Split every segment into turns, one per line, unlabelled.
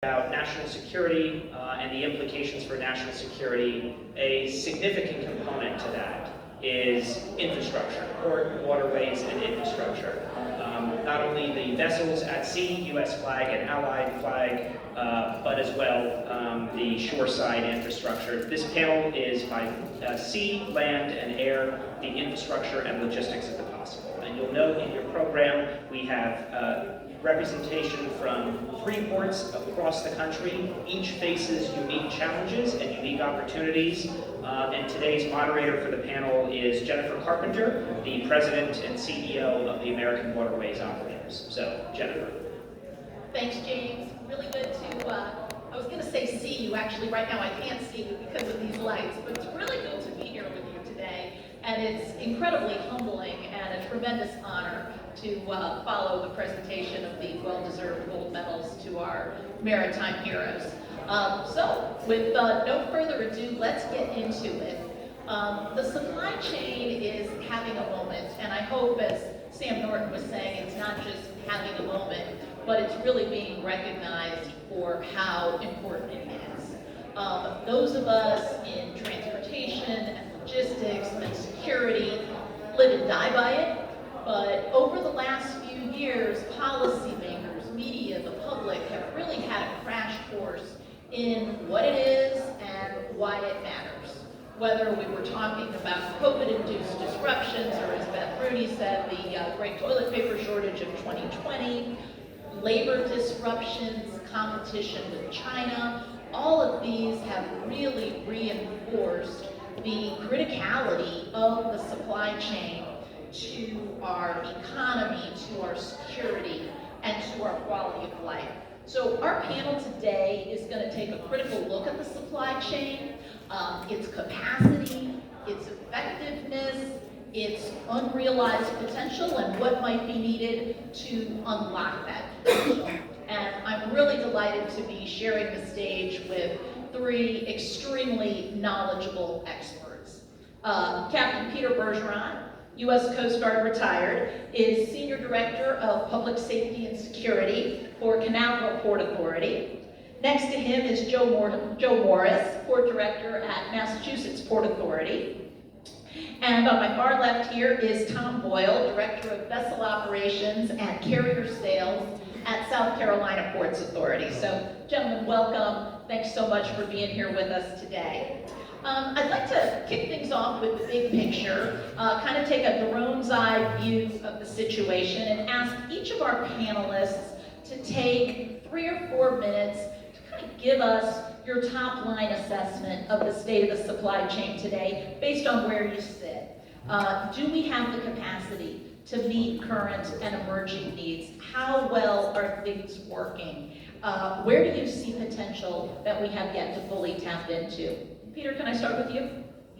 about national security and the implications for national security. A significant component to that is infrastructure, port, waterways, and infrastructure. Not only the vessels at sea, U.S. flag and Allied flag, but as well the shoreside infrastructure. This panel is by sea, land, and air, the infrastructure and logistics of the possible. And you'll note in your program we have representation from 3 ports across the country. Each faces unique challenges and unique opportunities. And today's moderator for the panel is Jennifer Carpenter, the President and CEO of the American Waterways Operators. So, Jennifer.
Thanks, James. Really good to, I was going to say see you. Actually, right now I can't see you because of these lights, but it's really good to be here with you today. And it's incredibly humbling and a tremendous honor to follow the presentation of the well-deserved gold medals to our maritime heroes. So, with no further ado, let's get into it. The supply chain is having a moment, and I hope, as Sam Norton was saying, it's not just having a moment, but it's really being recognized for how important it is. Those of us in transportation and logistics and security live and die by it. But over the last few years, policymakers, media, the public have really had a crash course in what it is and why it matters. Whether we were talking about COVID-induced disruptions, or as Beth Rooney said, the great toilet paper shortage of 2020, labor disruptions, competition with China, all of these have really reinforced the criticality of the supply chain to our economy, to our security, and to our quality of life. So our panel today is going to take a critical look at the supply chain, its capacity, its effectiveness, its unrealized potential, and what might be needed to unlock that potential. And I'm really delighted to be sharing the stage with 3 extremely knowledgeable experts. Captain Peter Bergeron, U.S. Coast Guard retired, is Senior Director of Public Safety and Security for Canal Port Authority. Next to him is Joe Morris, Port Director at Massachusetts Port Authority. And on my far left here is Tom Boyle, Director of Vessel Operations and Carrier Sales at South Carolina Ports Authority. So, gentlemen, welcome. Thanks so much for being here with us today. I'd like to kick things off with the big picture, kind of take a drone's eye view of the situation and ask each of our panelists to take 3 or 4 minutes to kind of give us your top line assessment of the state of the supply chain today based on where you sit. Do we have the capacity to meet current and emerging needs? How well are things working? Where do you see potential that we have yet to fully tap into? Peter, can I start with you?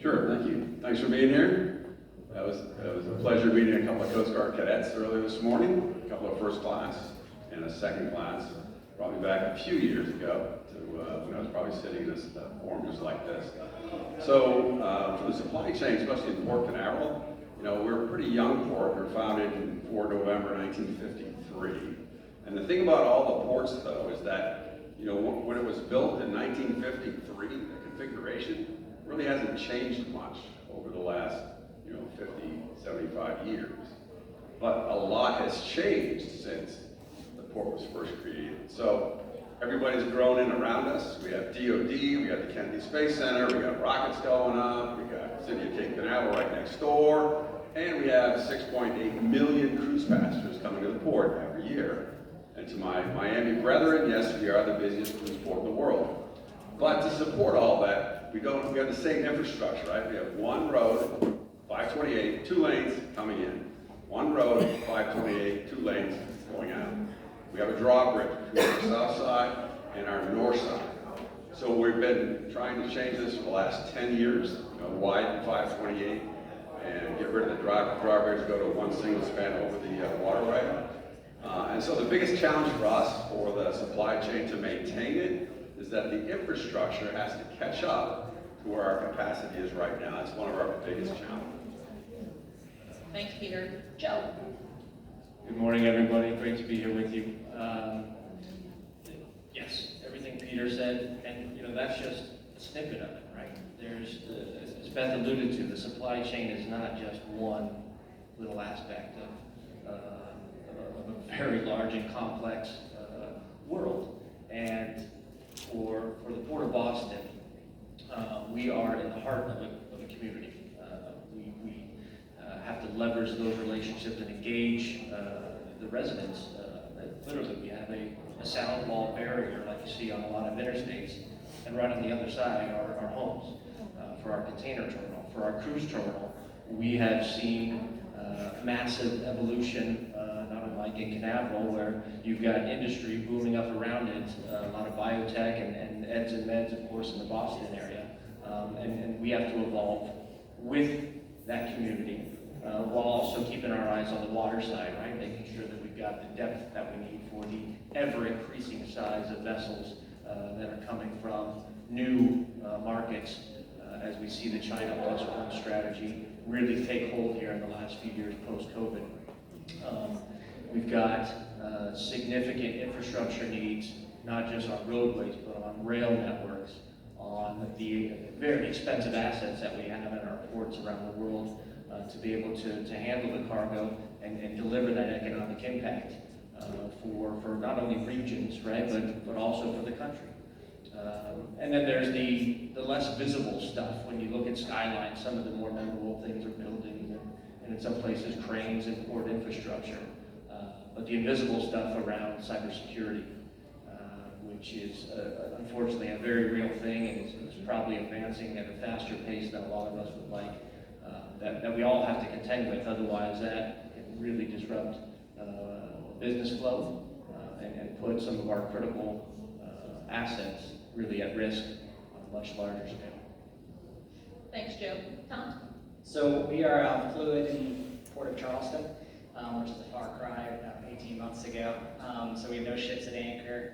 Sure, thank you. Thanks for being here. It was a pleasure meeting a couple of Coast Guard cadets earlier this morning, a couple of first class and a second class, probably back a few years ago to when I was probably sitting in this forum just like this. So for the supply chain, especially in Port Canaveral, we're a pretty young port. We were founded in 4 November 1953. And the thing about all the ports, though, is that when it was built in 1953, the configuration really hasn't changed much over the last 50, 75 years. But a lot has changed since the port was first created. So everybody's grown in around us. We have DOD, we got the Kennedy Space Center, we got rockets going up, we got the city of Cape Canaveral right next door, and we have 6.8 million cruise passengers coming to the port every year. And to my Miami brethren, yes, we are the busiest cruise port in the world. But to support all that, we have the same infrastructure, right? We have one road, 528, 2 lanes coming in. One road, 528, 2 lanes going out. We have a drawbridge between our south side and our north side. So we've been trying to change this for the last 10 years, widen 528 and get rid of the drawbridge, go to one single span over the waterway. And so the biggest challenge for us, for the supply chain to maintain it, is that the infrastructure has to catch up to where our capacity is right now. That's one of our biggest challenges.
Thanks, Peter. Joe.
Good morning, everybody. Great to be here with you. Yes, Peter said, and that's just a snippet of it, right? There's, as Beth alluded to, the supply chain is not just one little aspect of a very large and complex world. And for the Port of Boston, we are in the heart of a community. We have to leverage those relationships and engage the residents. Literally, we have a sound wall barrier like you see on a lot of interstates, and right on the other side are our homes. For our container terminal, for our cruise terminal, we have seen massive evolution, not unlike in Canaveral, where you've got industry booming up around it, a lot of biotech and eds and meds, of course, in the Boston area. And we have to evolve with that community while also keeping our eyes on the water side, right? Making sure that we've got the depth that we need for the ever-increasing size of vessels that are coming from new markets as we see the China Plus One strategy really take hold here in the last few years post-COVID. We've got significant infrastructure needs, not just on roadways, but on rail networks, on the very expensive assets that we have in our ports around the world to be able to handle the cargo and deliver that economic impact for not only regions, right, but also for the country. And then there's the less visible stuff. When you look at Skyline, some of the more memorable things are buildings and in some places cranes and port infrastructure. But the invisible stuff around cybersecurity, which is unfortunately a very real thing, and it's probably advancing at a faster pace than a lot of us would like, that we all have to contend with. Otherwise, that can really disrupt business flow and put some of our critical assets really at risk on a much larger scale.
Thanks, Joe. Tom?
So we are fluid in the Port of Charleston, which is a far cry about 18 months ago. So we have no ships at anchor.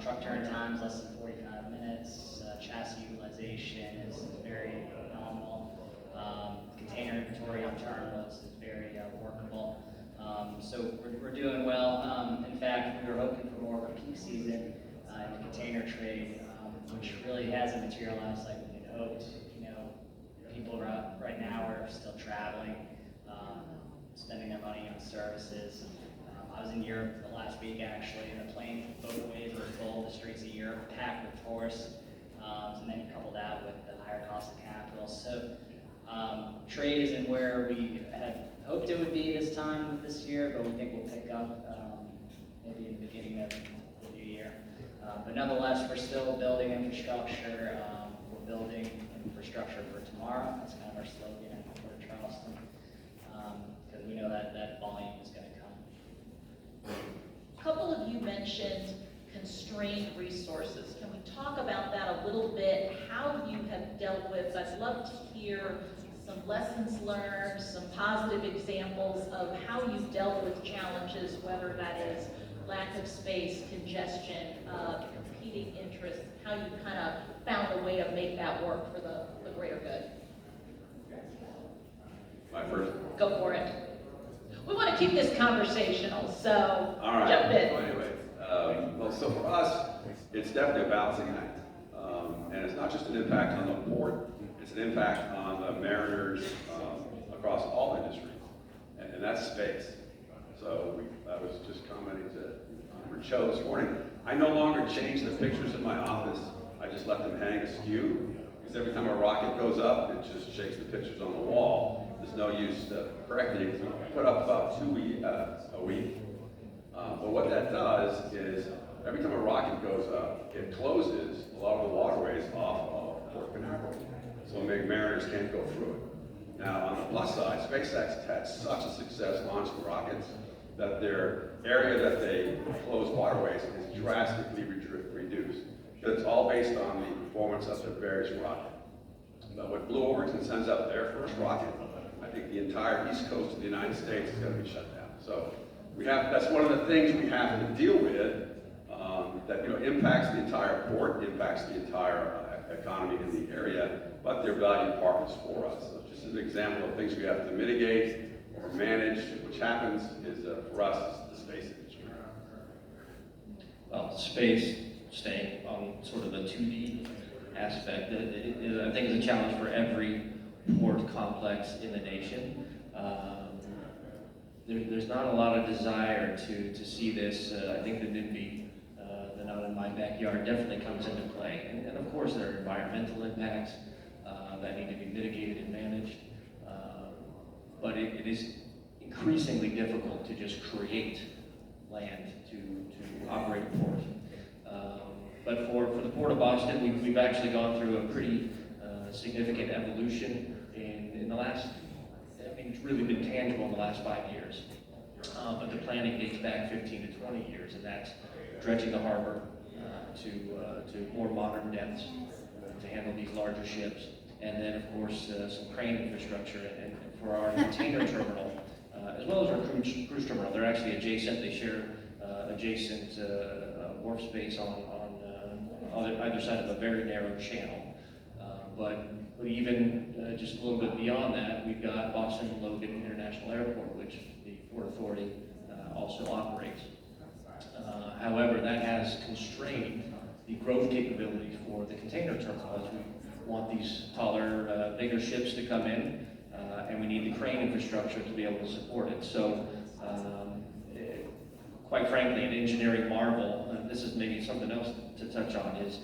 Truck turn times less than 45 minutes. Chassis utilization is very nominal. Container inventory on terminals is very workable. So we're doing well. In fact, we were hoping for more of a peak season in the container trade, which really hasn't materialized like we had hoped. People right now are still traveling, spending their money on services. I was in Europe the last week actually, and the plane boatways were full, the streets of Europe packed with tourists, and then you couple that with the higher cost of capital. So trade isn't where we had hoped it would be this time this year, but we think we'll pick up maybe in the beginning of the new year. But nonetheless, we're still building infrastructure. We're building infrastructure for tomorrow. That's kind of our slogan at the Port of Charleston, because we know that volume is going to come.
A couple of you mentioned constrained resources. Can we talk about that a little bit? How you have dealt with, I'd love to hear some lessons learned, some positive examples of how you've dealt with challenges, whether that is lack of space, congestion, competing interests, how you kind of found a way to make that work for the greater good.
My first.
Go for it. We want to keep this conversational, so
All right.
jump in.
Well, anyway, well, so for us, it's definitely a balancing act. And it's not just an impact on the port, it's an impact on the mariners across all industries. And that's space. So I was just commenting to Joe this morning. I no longer change the pictures in my office. I just let them hang askew. Because every time a rocket goes up, it just shakes the pictures on the wall. There's no use correcting it. We put up about 2 a week. But what that does is, every time a rocket goes up, it closes a lot of the waterways off of Port Canaveral. So mariners can't go through it. Now, on the plus side, SpaceX had such a success launching rockets that their area that they close waterways is drastically reduced. It's all based on the performance of the various rockets. But when Blue Origin sends out their first rocket, I think the entire east coast of the United States is going to be shut down. So that's one of the things we have to deal with that impacts the entire port, impacts the entire economy in the area, but they're valued partners for us. So just as an example of things we have to mitigate or manage, which happens is for us, the space industry.
Well, space, staying on a 2D aspect that I think is a challenge for every port complex in the nation. There's not a lot of desire to see this. I think the NIMBY, the not in my backyard, definitely comes into play. And of course there are environmental impacts that need to be mitigated and managed. But it is increasingly difficult to just create land to operate a port. But for the Port of Boston, we've actually gone through a pretty significant evolution in the last, I mean, it's really been tangible in the last 5 years. But the planning dates back 15 to 20 years, and that's dredging the harbor to more modern depths to handle these larger ships. And then, of course, some crane infrastructure. And for our container terminal, as well as our cruise terminal, they're actually adjacent. They share adjacent wharf space on either side of a very narrow channel. But even just a little bit beyond that, we've got Boston Logan International Airport, which the Port Authority also operates. However, that has constrained the growth capabilities for the container terminal, as we want these taller, bigger ships to come in, and we need the crane infrastructure to be able to support it. So, quite frankly, an engineering marvel, this is maybe something else to touch on, is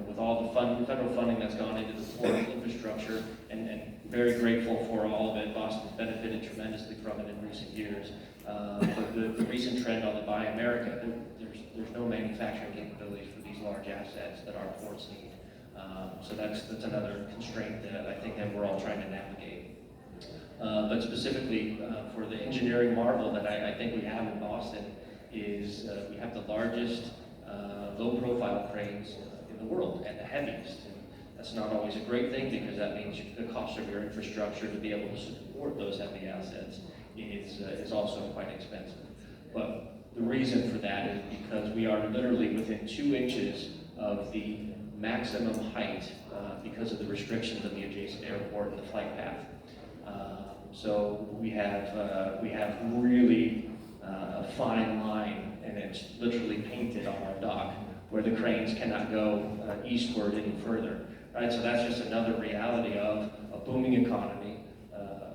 with all the federal funding that's gone into the port infrastructure, and very grateful for all of it. Boston's benefited tremendously from it in recent years. But the recent trend on the Buy America, there's no manufacturing capabilities for these large assets that our ports need. So that's another constraint that I think that we're all trying to navigate. But specifically for the engineering marvel that I think we have in Boston is we have the largest low-profile cranes in the world, and the heaviest. And that's not always a great thing, because that means the cost of your infrastructure to be able to support those heavy assets is also quite expensive. But the reason for that is because we are literally within 2 inches of the maximum height because of the restrictions of the adjacent airport and the flight path. So we have really a fine line, and it's literally painted on our dock, where the cranes cannot go eastward any further. Right? So that's just another reality of a booming economy.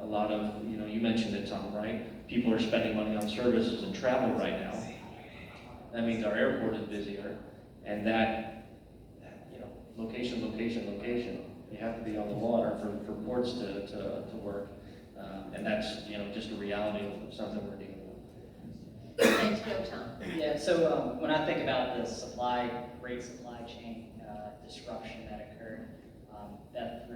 A lot of, you mentioned it, Tom, right? People are spending money on services and travel right now. That means our airport is busier, and that location. You have to be on the water for ports to work. And that's, just a reality of something we're dealing with.
Thanks, Joe. Tom.
Yeah, so when I think about the great supply chain disruption that occurred, Beth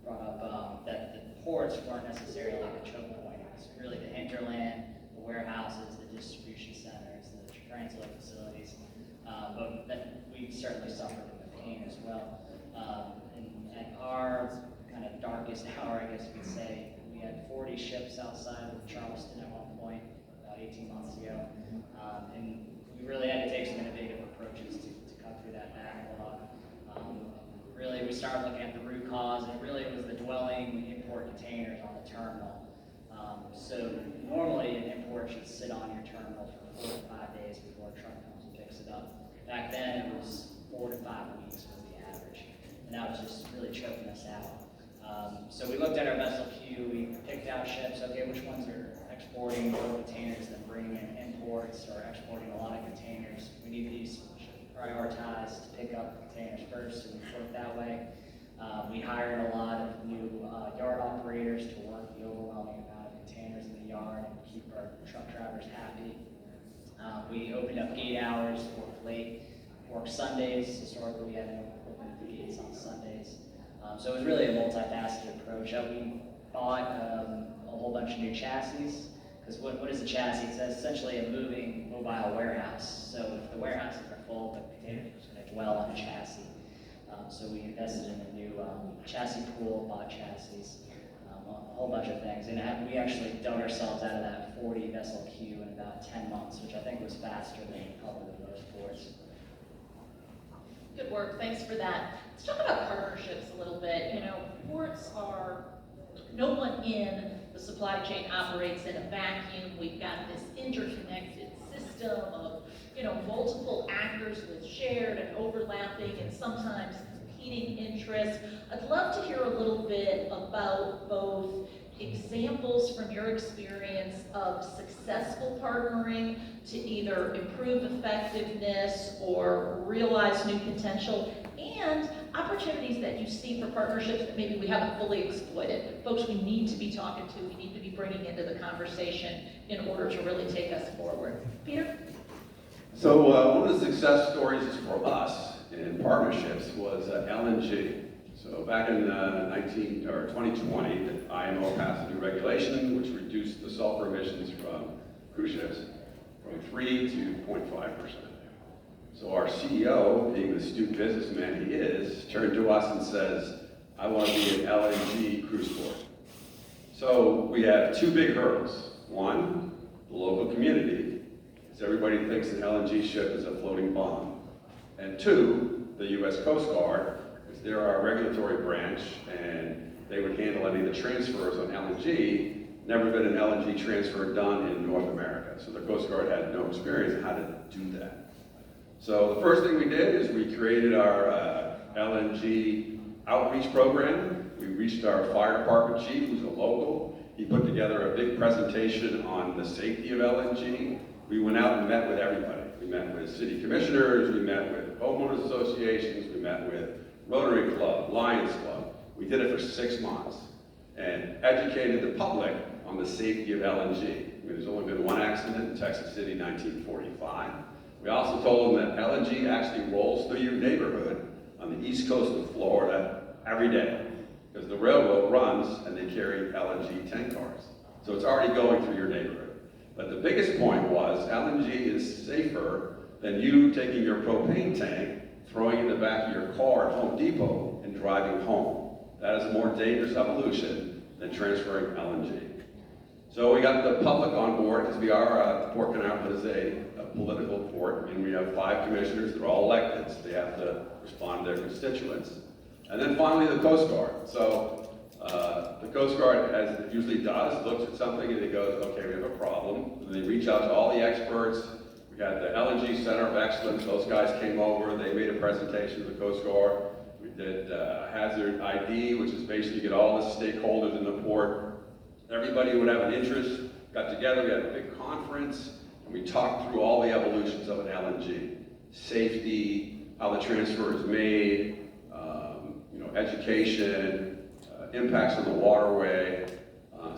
brought up that the ports weren't necessarily the choke point. It was really the hinterland, the warehouses, the distribution centers, the transit facilities. But that we certainly suffered from the pain as well. And at our kind of darkest hour, I guess you could say, we had 40 ships outside of Charleston at one point, about 18 months ago. And we really had to take some innovative approaches to cut through that backlog. Really, we started looking at the root cause, and really it was the dwelling import containers on the terminal. So normally an import should sit on your terminal for 4 to 5 days before a truck comes and picks it up. Back then it was 4 to 5 weeks was the average, and that was just really choking us out. So we looked at our vessel queue, we picked out ships, okay, which ones are exporting more containers than bringing in imports, or exporting a lot of containers. We need these prioritized to pick up containers first, and we worked that way. We hired a lot of new yard operators to work the overwhelming amount of containers in the yard and keep our truck drivers happy. We opened up gate hours, worked late, worked Sundays. Historically, we hadn't opened the gates on Sundays. So it was really a multifaceted approach. We bought a whole bunch of new chassis, because what is a chassis? It's essentially a moving mobile warehouse. So if the warehouses are full, the containers are going to dwell on a chassis. So we invested in a new chassis pool, bought chassis, a whole bunch of things. And we actually dug ourselves out of that 40 vessel queue in about 10 months, which I think was faster than probably most ports.
Good work, thanks for that. Let's talk about partnerships a little bit. Ports are, no one in the supply chain operates in a vacuum. We've got this interconnected system of multiple actors with shared and overlapping and sometimes competing interests. I'd love to hear a little bit about both examples from your experience of successful partnering to either improve effectiveness or realize new potential, and opportunities that you see for partnerships that maybe we haven't fully exploited. Folks we need to be talking to, we need to be bringing into the conversation in order to really take us forward. Peter?
So one of the success stories for us in partnerships was LNG. So back in 2020, the IMO passed a new regulation which reduced the sulfur emissions from cruise ships from 3 to 0.5%. So our CEO, being the astute businessman he is, turned to us and says, I want to be an LNG cruise port. So we have two big hurdles. One, the local community, because everybody thinks an LNG ship is a floating bomb. And two, the U.S. Coast Guard, because they're our regulatory branch and they would handle any of the transfers on LNG. Never been an LNG transfer done in North America. So the Coast Guard had no experience in how to do that. So the first thing we did is we created our LNG outreach program. We reached our fire department chief, who's a local. He put together a big presentation on the safety of LNG. We went out and met with everybody. We met with city commissioners, we met with homeowners associations, we met with Rotary Club, Lions Club. We did it for 6 months and educated the public on the safety of LNG. There's only been one accident in Texas City in 1945. We also told them that LNG actually rolls through your neighborhood on the east coast of Florida every day, because the railroad runs and they carry LNG tank cars. So it's already going through your neighborhood. But the biggest point was LNG is safer than you taking your propane tank, throwing it in the back of your car at Home Depot and driving home. That is a more dangerous evolution than transferring LNG. So we got the public on board, because we are, Port Canaveral is a political port, and we have 5 commissioners. They're all elected, so they have to respond to their constituents. And then finally the Coast Guard. So the Coast Guard, as it usually does, looks at something and it goes, okay, we have a problem. And they reach out to all the experts. We had the LNG Center of Excellence. Those guys came over. They made a presentation to the Coast Guard. We did hazard ID, which is basically get all the stakeholders in the port. Everybody would have an interest, got together, we had a big conference, and we talked through all the evolutions of an LNG. Safety, how the transfer is made, education, impacts on the waterway.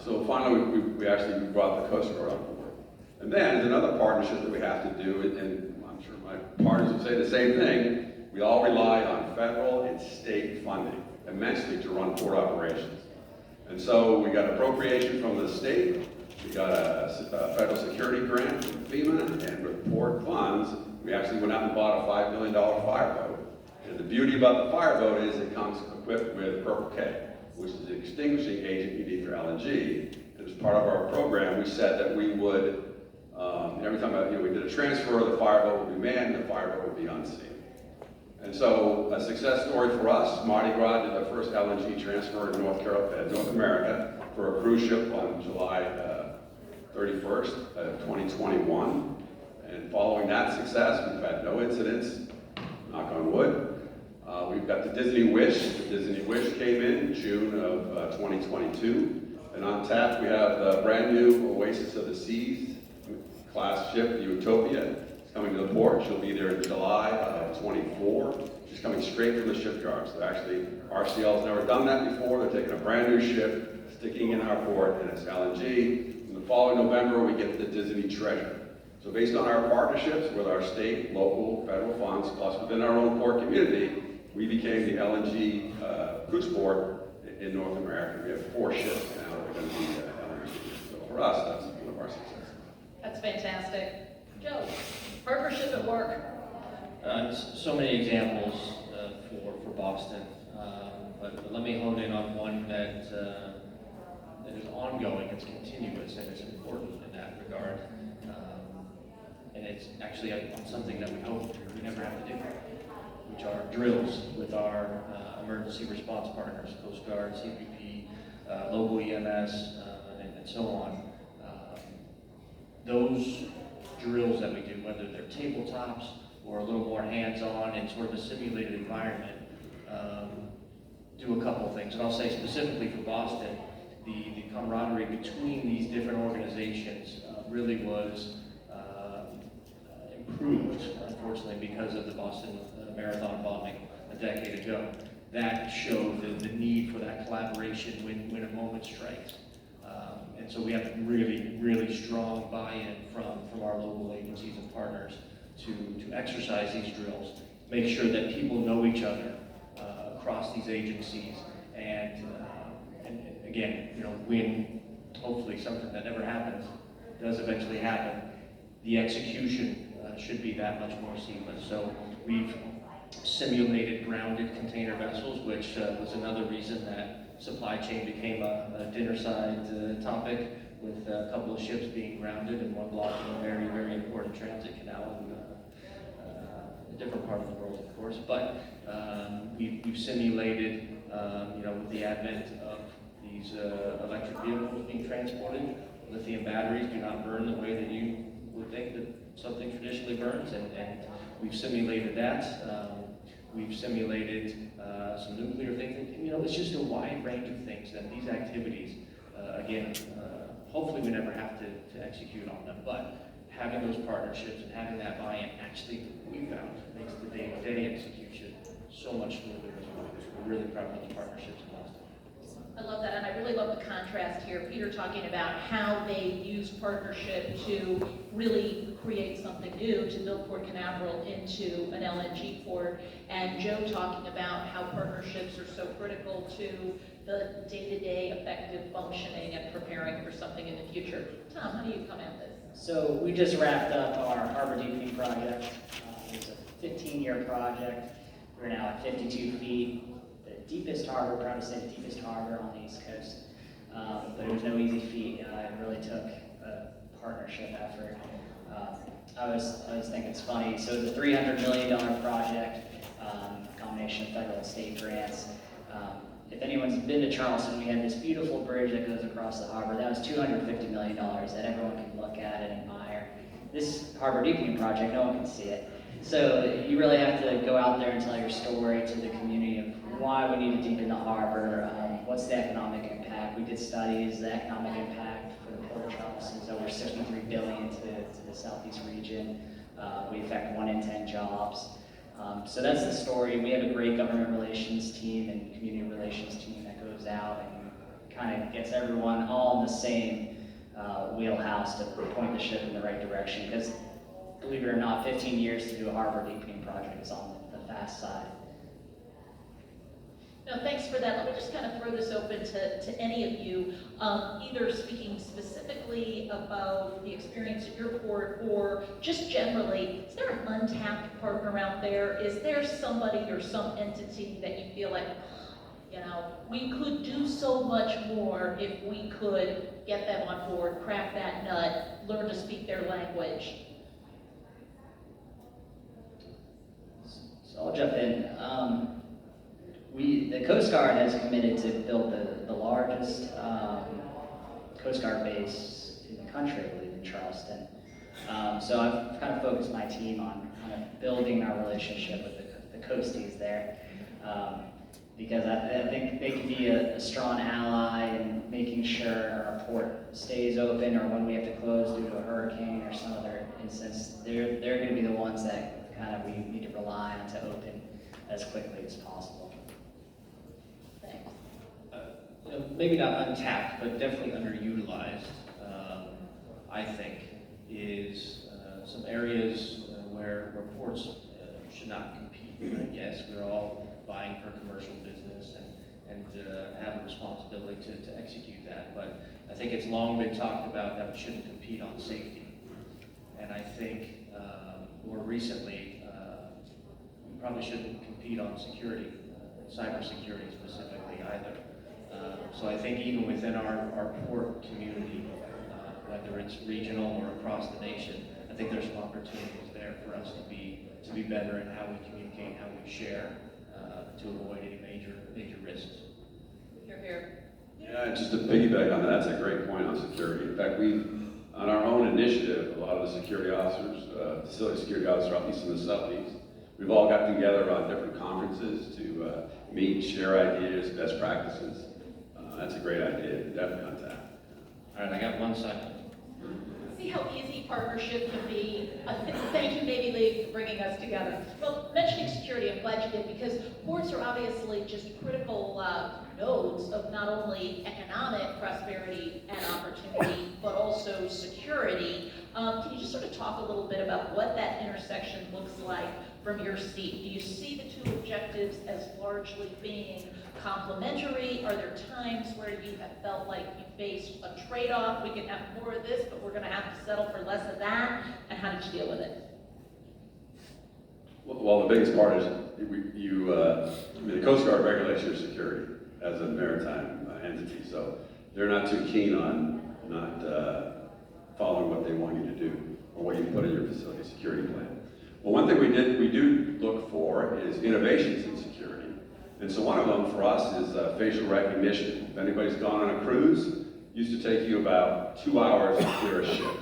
So finally, we actually brought the Coast Guard on board. And then there's another partnership that we have to do, and I'm sure my partners would say the same thing. We all rely on federal and state funding immensely to run port operations. And so we got appropriation from the state, we got a federal security grant from FEMA, and with port funds, we actually went out and bought a $5 million fireboat. And the beauty about the fireboat is it comes equipped with Purple K, which is the extinguishing agent you need for LNG. And as part of our program, we said that we would, every time we did a transfer, the fireboat would be manned, the fireboat would be unseen. And so a success story for us, Mardi Gras did the first LNG transfer in North America for a cruise ship on July 31st, 2021. And following that success, we've had no incidents, knock on wood. We've got the Disney Wish. The Disney Wish came in June of 2022. And on tap, we have the brand new Oasis of the Seas class ship, Utopia. It's coming to the port. She'll be there in July of 24. She's coming straight from the shipyard. So actually, RCL's never done that before. They're taking a brand new ship, sticking in our port, and it's LNG. In the following November, we get the Disney Treasure. So based on our partnerships with our state, local, federal funds, plus within our own port community, we became the LNG cruise port in North America. We have 4 ships now that are going to be LNG. So for us, that's one of our successes.
That's fantastic. Joe, partnership at work.
So many examples for Boston, but let me hone in on one that is ongoing, it's continuous, and it's important in that regard. And it's actually something that we hope we never have to do, which are drills with our emergency response partners, Coast Guard, CPP, local EMS, and so on. Those drills that we do, whether they're tabletops or a little more hands-on in sort of a simulated environment, do a couple of things. And I'll say specifically for Boston, the camaraderie between these different organizations really was improved, unfortunately, because of the Boston Marathon bombing a decade ago. That showed the need for that collaboration when a moment strikes. And so we have really, really strong buy-in from our local agencies and partners to exercise these drills, make sure that people know each other across these agencies, and again, when hopefully something that never happens does eventually happen, the execution should be that much more seamless. So we've simulated grounded container vessels, which was another reason that supply chain became a dinner-side topic, with a couple of ships being grounded and one blocking a very, very important transit canal in a different part of the world, of course. But we've simulated, with the advent of these electric vehicles being transported, lithium batteries do not burn the way that you would think that something traditionally burns, and we've simulated that. We've simulated some nuclear things. It's just a wide range of things, and these activities, again, hopefully we never have to execute on them, but having those partnerships and having that buy-in actually, we found, makes the day-to-day execution so much smoother as well. We're really proud of those partnerships in Boston.
I love that, and I really love the contrast here. Peter talking about how they use partnership to really create something new, to build Port Canaveral into an LNG port, and Joe talking about how partnerships are so critical to the day-to-day effective functioning and preparing for something in the future. Tom, how do you come at this?
So we just wrapped up our harbor deepening project. It was a 15-year project. We're now at 52 feet. The deepest harbor, proud to say the deepest harbor on the East Coast. But it was no easy feat. It really took a partnership effort. I was thinking it's funny. So it's a $300 million project, combination of federal and state grants. If anyone's been to Charleston, we had this beautiful bridge that goes across the harbor. That was $250 million that everyone can look at and admire. This harbor deepening project, no one can see it. So you really have to go out there and tell your story to the community of why we need to deepen the harbor, what's the economic impact. We did studies, the economic impact for the Port of Charleston is over $63 billion to the southeast region. We affect 1 in 10 jobs. So that's the story. We have a great government relations team and community relations team that goes out and kind of gets everyone all in the same wheelhouse to point the ship in the right direction. Because believe it or not, 15 years to do a harbor deepening project is on the fast side.
No, thanks for that. Let me just kind of throw this open to any of you, either speaking specifically about the experience at your port or just generally. Is there an untapped partner out there? Is there somebody or some entity that you feel like, we could do so much more if we could get them on board, crack that nut, learn to speak their language?
So I'll jump in. The Coast Guard has committed to build the largest Coast Guard base in the country, I believe, in Charleston. So I've kind of focused my team on kind of building our relationship with the coasties there, because I think they can be a strong ally in making sure our port stays open, or when we have to close due to a hurricane or some other instance, they're going to be the ones that kind of we need to rely on to open as quickly as possible.
Maybe not untapped, but definitely underutilized, I think, is some areas where ports should not compete. Right? Yes, we're all vying for commercial business and have a responsibility to execute that, but I think it's long been talked about that we shouldn't compete on safety. And I think more recently, we probably shouldn't compete on security, cybersecurity specifically either. So I think even within our port community, whether it's regional or across the nation, I think there's some opportunities there for us to be better in how we communicate, how we share, to avoid any major risks.
You're here.
Yeah, just to piggyback on that, that's a great point on security. In fact, we've On our own initiative, a lot of the security officers, facility security officers, at least in the southeast, we've all gotten together on different conferences to meet, share ideas, best practices. That's a great idea, definitely on tap.
All right, I got 1 second.
See how easy partnership can be. Thank you, Navy League, for bringing us together. Well, mentioning security, I'm glad you did, because ports are obviously just critical nodes of not only economic prosperity and opportunity, but also security. Can you just sort of talk a little bit about what that intersection looks like from your seat? Do you see the two objectives as largely being complementary? Are there times where you have felt like you faced a trade-off? We can have more of this, but we're going to have to settle for less of that. And how did you deal with it?
Well, the biggest part is the Coast Guard regulates your security as a maritime entity, so they're not too keen on not following what they want you to do or what you put in your facility security plan. Well, one thing we do look for is innovations in security. And so one of them for us is facial recognition. If anybody's gone on a cruise, it used to take you about 2 hours to clear a ship.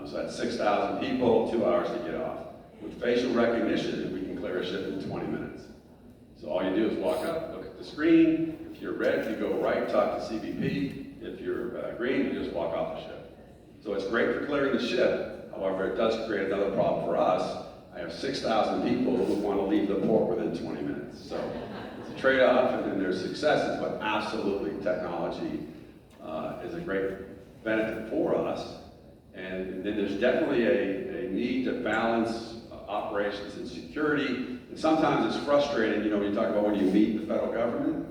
So that's 6,000 people, 2 hours to get off. With facial recognition, we can clear a ship in 20 minutes. So all you do is walk up, look at the screen. If you're red, you go right, talk to CBP. If you're green, you just walk off the ship. So it's great for clearing the ship. However, it does create another problem for us. I have 6,000 people who want to leave the port within 20 minutes. So it's a trade-off, and then there's successes, but absolutely technology is a great benefit for us. And then there's definitely a need to balance operations and security. And sometimes it's frustrating, when you talk about when you meet the federal government.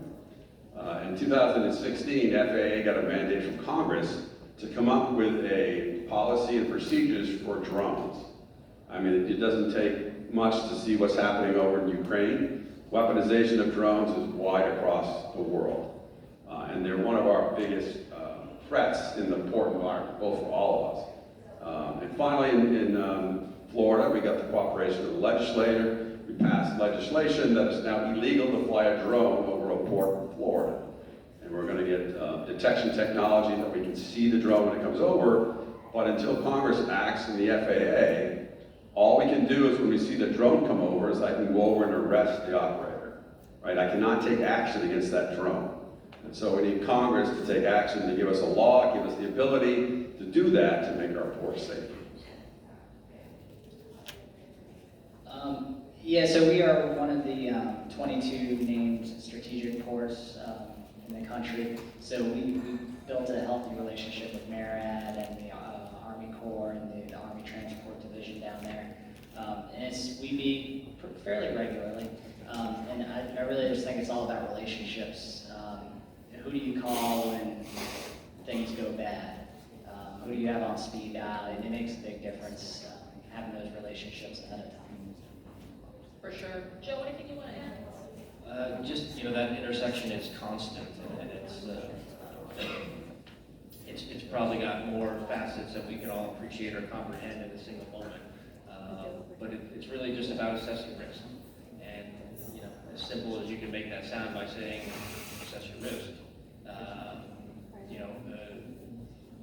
In 2016, FAA got a mandate from Congress to come up with a policy and procedures for drones. I mean, it doesn't take much to see what's happening over in Ukraine. Weaponization of drones is wide across the world. And they're one of our biggest threats in the port environment, both for all of us. And finally, in Florida, we got the cooperation of the legislator. We passed legislation that it's now illegal to fly a drone over a port in Florida. And we're going to get detection technology that we can see the drone when it comes over. But until Congress acts in the FAA, all we can do is when we see the drone come over is I can go over and arrest the operator, right? I cannot take action against that drone. And so we need Congress to take action to give us a law, give us the ability to do that to make our ports safer.
Yeah, so we are one of the 22 named strategic ports in the country. So we built a healthy relationship with MARAD and the Army Corps and the Army Transport Division down there. And we meet fairly regularly. And I really just think it's all about relationships. Who do you call when things go bad? Who do you have on speed dial? And it makes a big difference having those relationships ahead of time.
For sure. Joe, anything you want to add?
Just, that intersection is constant, and it's probably got more facets that we can all appreciate or comprehend in a single moment. But it's really just about assessing risk. And, as simple as you can make that sound by saying, assess your risk.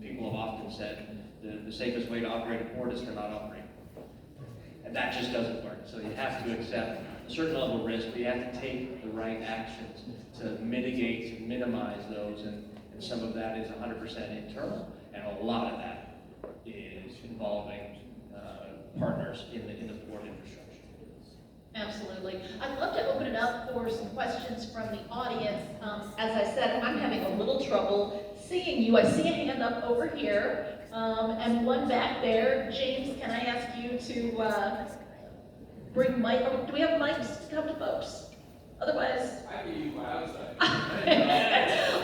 People have often said the safest way to operate a port is to not operate. And that just doesn't work. So you have to accept a certain level of risk, but you have to take the right actions to mitigate, to minimize those, and some of that is 100% internal, and a lot of that is involving partners in the port infrastructure.
Absolutely. I'd love to open it up for some questions from the audience. As I said, I'm having a little trouble seeing you. I see a hand up over here. And one back there. James, can I ask you to bring mic? Oh, do we have mics to come to folks? Otherwise,
I can use my outside.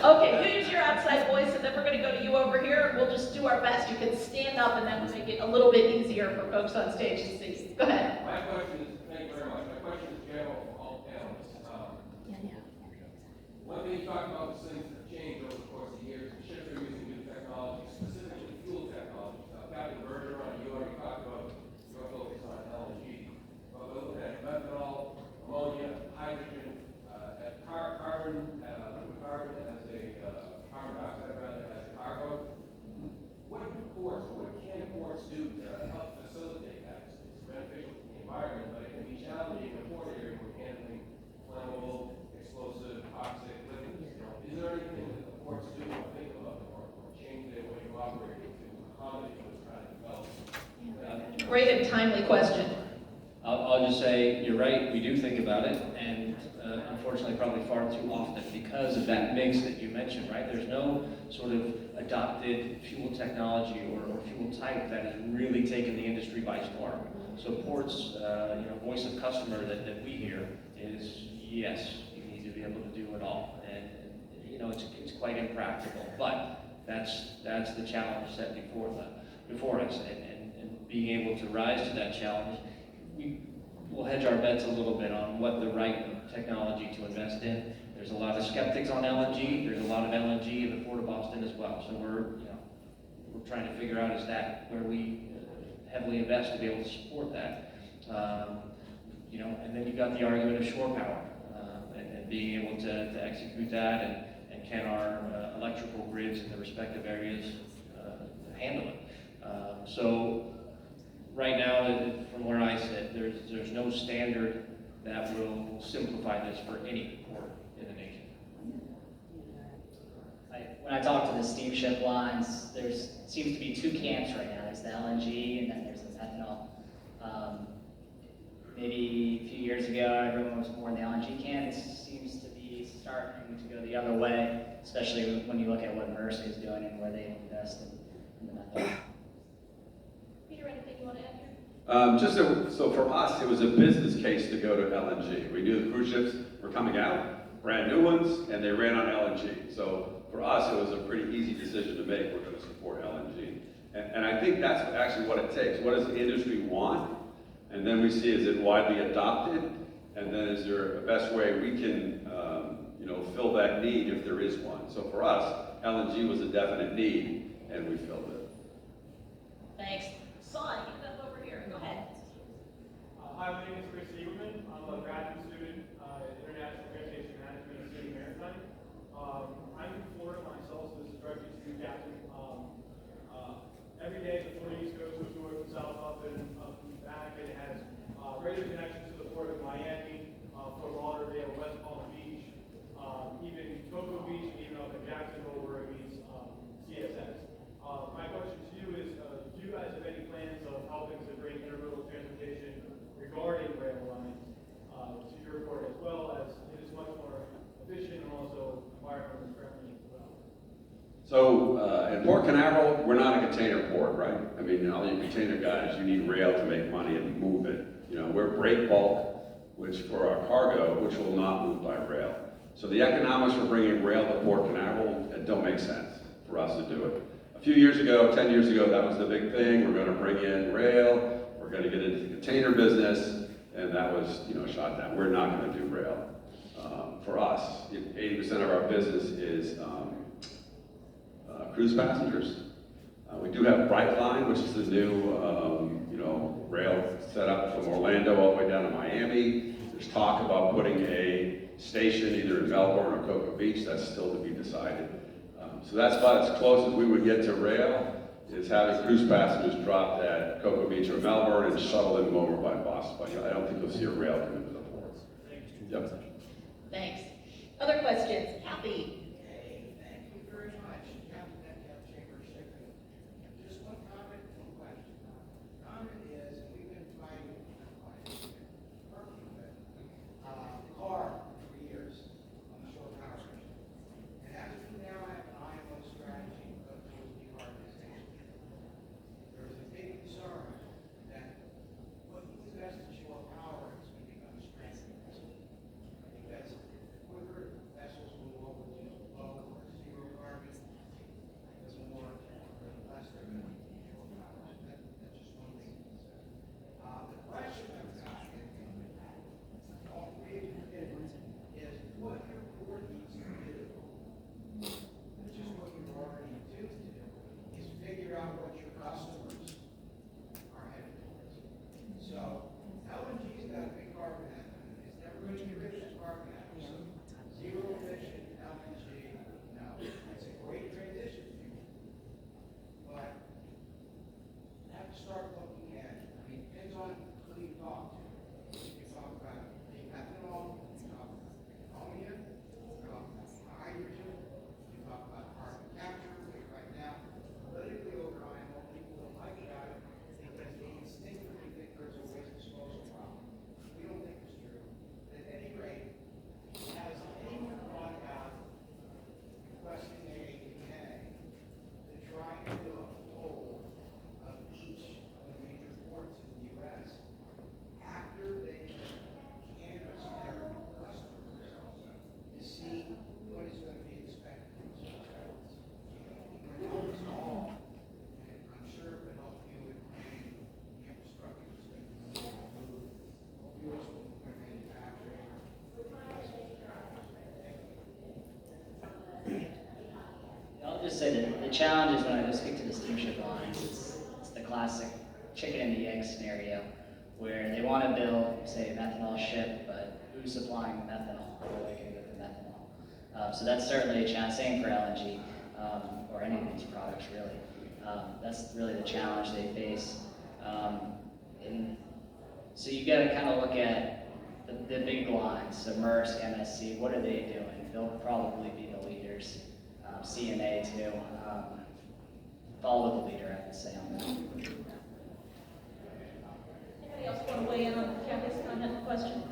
Okay, you use your outside voice, and then we're going to go to you over here. We'll just do our best. You can stand up, and that will make it a little bit easier for folks on stage to see. Go ahead.
My question is, thank you very much. My question is general for all panelists. One thing you talked about was things that have changed over the course of years. Ships are using new technology, specifically fuel technology. Captain Bergeron, you already talked about your focus on LNG. But we're looking at methanol, ammonia, hydrogen, carbon as a carbon dioxide rather as a cargo. What
timely question.
I'll just say, you're right, we do think about it, and unfortunately probably far too often because of that mix that you mentioned, right? There's no sort of adopted fuel technology or fuel type that has really taken the industry by storm. So ports, voice of customer that we hear is, yes, you need to be able to do it all. And it's quite impractical, but that's the challenge set before us, and being able to rise to that challenge. We'll hedge our bets a little bit on what the right technology to invest in. There's a lot of skeptics on LNG. There's a lot of LNG in the Port of Boston as well. So we're trying to figure out is that where we heavily invest to be able to support that. And then you've got the argument of shore power and being able to execute that, and can our electrical grids in the respective areas handle it. So right now, from where I sit, there's no standard that will simplify this for any port in the nation.
When I talk to the steamship lines, seems to be two camps right now. There's the LNG and then there's the ethanol. Maybe a few years ago, everyone was more in the LNG camp. It seems to be starting to go the other way, especially when you look at what Maersk is doing and where they invest in the method.
Peter, anything you want to add here?
So for us, it was a business case to go to LNG. We knew the cruise ships were coming out, brand new ones, and they ran on LNG. So for us, it was a pretty easy decision to make. We're going to support LNG. And I think that's actually what it takes. What does the industry want? And then we see, is it widely adopted? And then is there a best way we can, fill that need if there is one? So for us, LNG was a definite need, and we filled it.
Thanks. Son, get up over here. Go ahead.
Hi, my name is Chris Siegelman. I'm a graduate student in International Transportation Management at City Maritime. I'm from Florida myself, so this is directly to you, Captain. Every day the Florida East Coast goes north and south up and back. It has regular connections to the port of Miami, Fort Lauderdale, West Palm Beach, even Cocoa Beach, and even up in Jacksonville where it meets CSX. My question to you is, do you guys have any plans of helping to bring intermodal transportation regarding rail lines to your port, as well as it is much more efficient and also environmentally friendly as well?
So in Port Canaveral, we're not a container port, right? I mean, all you container guys, you need rail to make money and move it. We're break bulk, which for our cargo, which will not move by rail. So the economics for bringing rail to Port Canaveral, it don't make sense for us to do it. A few years ago, 10 years ago, that was the big thing. We're going to bring in rail. We're going to get into the container business, and that was, shot down. We're not going to do rail. For us, 80% of our business is cruise passengers. We do have Brightline, which is the new, rail set up from Orlando all the way down to Miami. There's talk about putting a station either in Melbourne or Cocoa Beach. That's still to be decided. So that's about as close as we would get to rail, is having cruise passengers dropped at Cocoa Beach or Melbourne and shuttle them over by bus. But I don't think you'll see a rail come into the port. Yep.
Thanks. Other questions? Kathy?
Thank you very much, Captain Chamber Secretary. Just one comment and one question. Comment is, we've been fighting car for years on the shore power system. And as we now have an IMO strategy towards decarbonization, there is a big concern that what you invest in shore power is going to become a strength vessel. Because quicker vessels move over to
challenge is when I go speak to the steamship lines, it's the classic chicken and the egg scenario, where they want to build, say, a methanol ship, but who's supplying the methanol? Where are they going to get the methanol? So that's certainly a challenge. Same for LNG, or any of these products, really. That's really the challenge they face. And so you got to kind of look at the big lines. So Maersk, MSC, what are they doing? They'll probably be the leaders. CMA too. Follow the leader, I would say, on that.
Anybody else want to weigh in on Kathy's comment and question?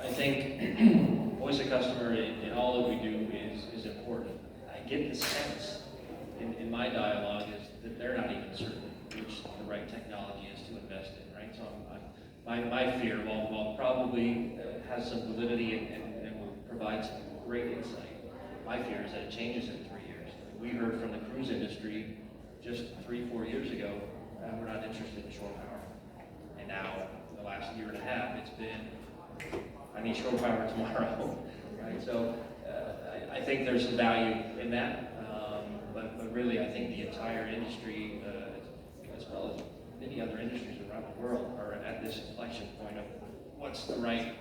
I think voice of customer in all that we do is important. I get the sense in my dialogue is that they're not even certain which the right technology is to invest in, right? So my fear, while probably has some validity and will provide some great insight, my fear is that it changes in 3 years. We heard from the cruise industry just 3-4 years ago, we're not interested in shore power. And now, the last year and a half, it's been, I need shore power tomorrow, right? So I think there's some value in that, but really I think the entire industry, as well as many other industries around the world, are at this inflection point of what's the right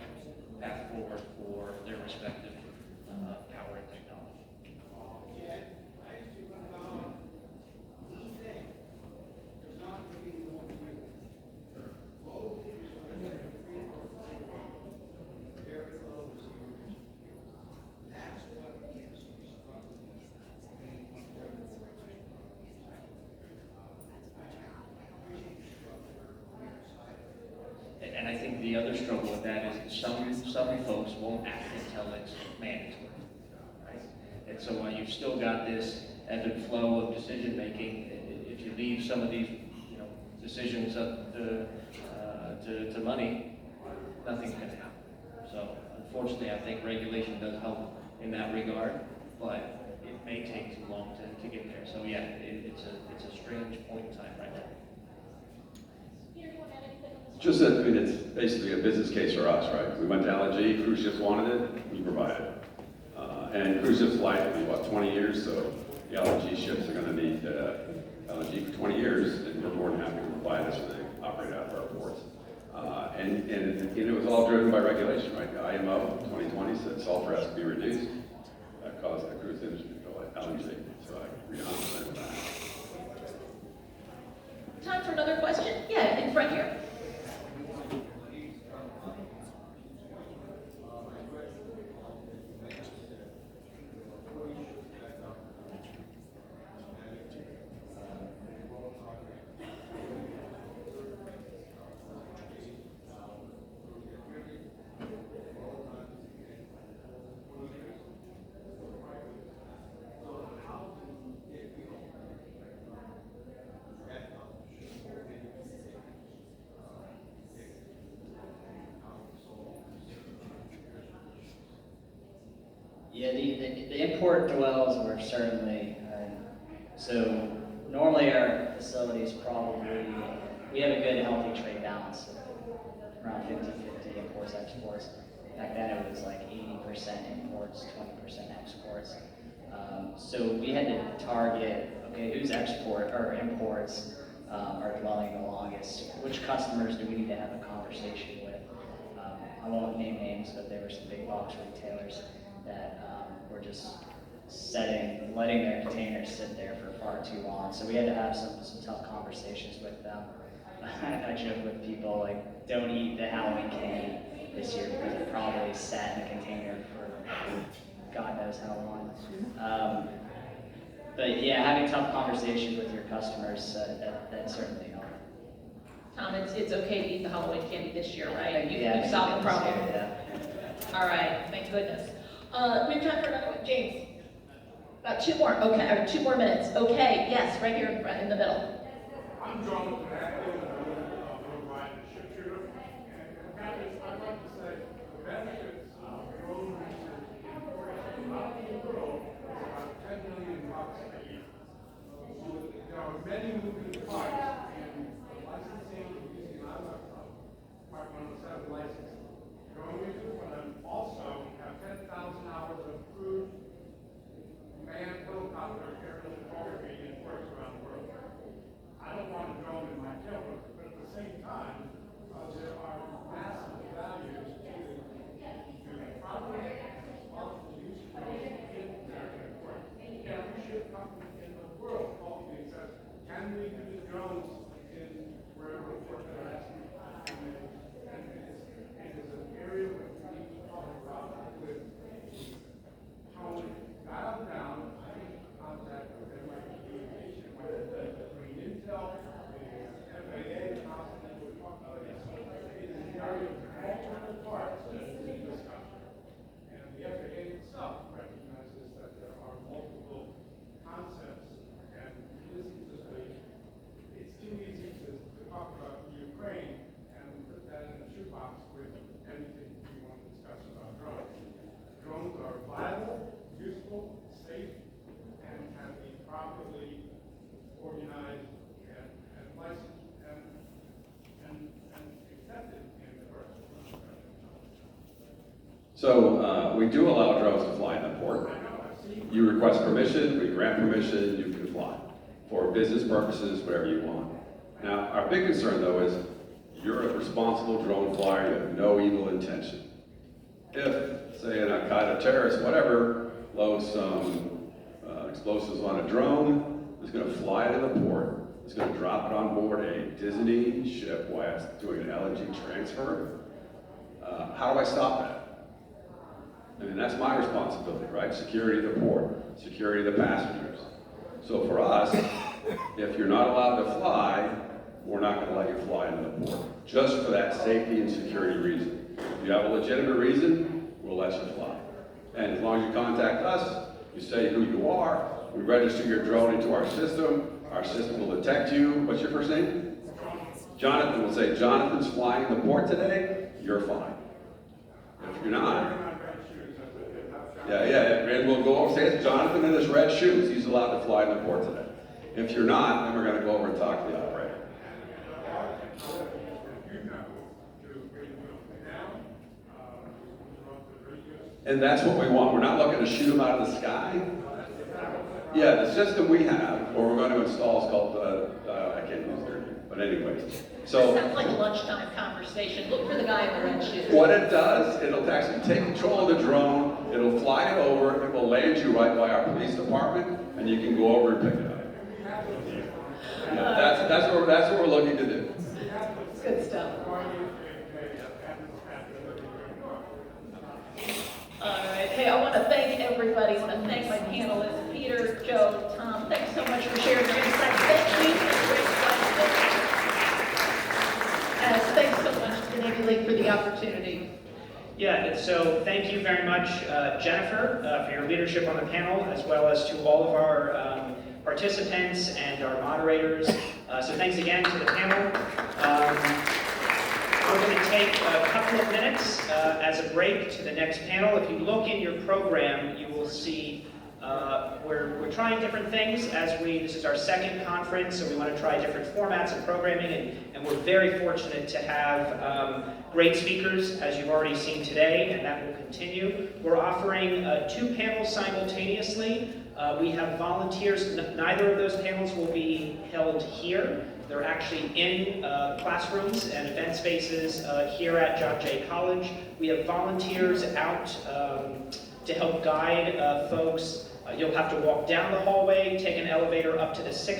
path forward for their respective power and technology. And I think the other struggle with that is some folks won't act until it's mandatory, right? And so while you've still got this ebb and flow of decision making, if you leave some of these, decisions up to money, nothing's going to happen. So unfortunately, I think regulation does help in that regard, but it may take too long to get there. So yeah, it's a strange point in time right now.
Peter, you want to add anything on this?
Just that, I mean, it's basically a business case for us, right? We went to LNG, cruise ships wanted it, we provided it. And cruise ships life will be, what, 20 years? So the LNG ships are going to need LNG for 20 years, and we're more than happy to provide this when they operate out of our ports. And it was all driven by regulation, right? The IMO 2020 said sulfur has to be reduced. That caused the cruise industry to go like LNG. So I agree 100% with that.
Time for another question? Yeah, in front here.
Yeah, the import dwells were certainly, so normally our facilities probably, we have a good healthy trade balance of around 50-50 imports, exports. Back then it was like 80% imports, 20% exports. So we had to target, okay, whose imports are dwelling the longest? Which customers do we need to have a conversation with? I won't name names, but there were some big box retailers that were just letting their containers sit there for far too long. So we had to have some tough conversations with them. I joke with people like, don't eat the Halloween candy this year because it probably sat in a container for God knows how long. But yeah, having tough conversations with your customers, that certainly helped.
Tom, it's okay to eat the Halloween candy this year, right?
Yeah,
You've solved the problem.
Yeah.
All right, thank goodness. We have time for another one. James, about 2 more. Okay, or 2 more minutes. Okay, yes, right here in the middle.
I'm John with that and I'm riding a ship shooter. And I'd like to say the benefits of road research in around the world is about $10 million a year. There are many moving parts in licensing and using Part 107 licensing. Going into it, but also have 10,000 hours of crude manned
So we do allow drones to fly in the port. You request permission, we grant permission, you can fly for business purposes, whatever you want. Now, our big concern though is you're a responsible drone flyer, you have no evil intention. If, say, an Al-Qaeda terrorist, whatever, loads some explosives on a drone, is going to fly it in the port, is going to drop it on board a Disney ship while it's doing an LNG transfer, how do I stop that? I mean, that's my responsibility, right? Security of the port, security of the passengers. So for us, if you're not allowed to fly, we're not going to let you fly into the port, just for that safety and security reason. If you have a legitimate reason, we'll let you fly. And as long as you contact us, you say who you are, we register your drone into our system will detect you. What's your first name? Jonathan will say, Jonathan's flying the port today, you're fine. If you're not, and we'll go over, say it's Jonathan in his red shoes, he's allowed to fly in the port today. If you're not, then we're going to go over and talk to the operator. And that's what we want. We're not looking to shoot them out of the sky. Yeah, the system we have, or we're going to install, is called, I can't use their name, but anyways. So,
Sounds like a lunchtime conversation. Look for the guy in the red shoes.
what it does, it'll actually take control of the drone, it'll fly it over, it will land you right by our police department, and you can go over and pick it up. Yeah, that's what we're looking to do.
Good stuff. All right. Hey, I want to thank everybody. I want to thank my panelists, Peter, Joe, Tom. Thanks so much for sharing your insights. Thank you for the great questions. And thanks so much to Navy League for the opportunity.
Yeah, and so thank you very much, Jennifer, for your leadership on the panel, as well as to all of our participants and our moderators. So thanks again to the panel. We're going to take a couple of minutes as a break to the next panel. If you look in your program, you will see we're trying different things this is our second conference, so we want to try different formats of programming, and we're very fortunate to have great speakers, as you've already seen today, and that will continue. We're offering 2 panels simultaneously. We have volunteers. Neither of those panels will be held here. They're actually in classrooms and event spaces here at John Jay College. We have volunteers out to help guide folks. You'll have to walk down the hallway, take an elevator up to the 6th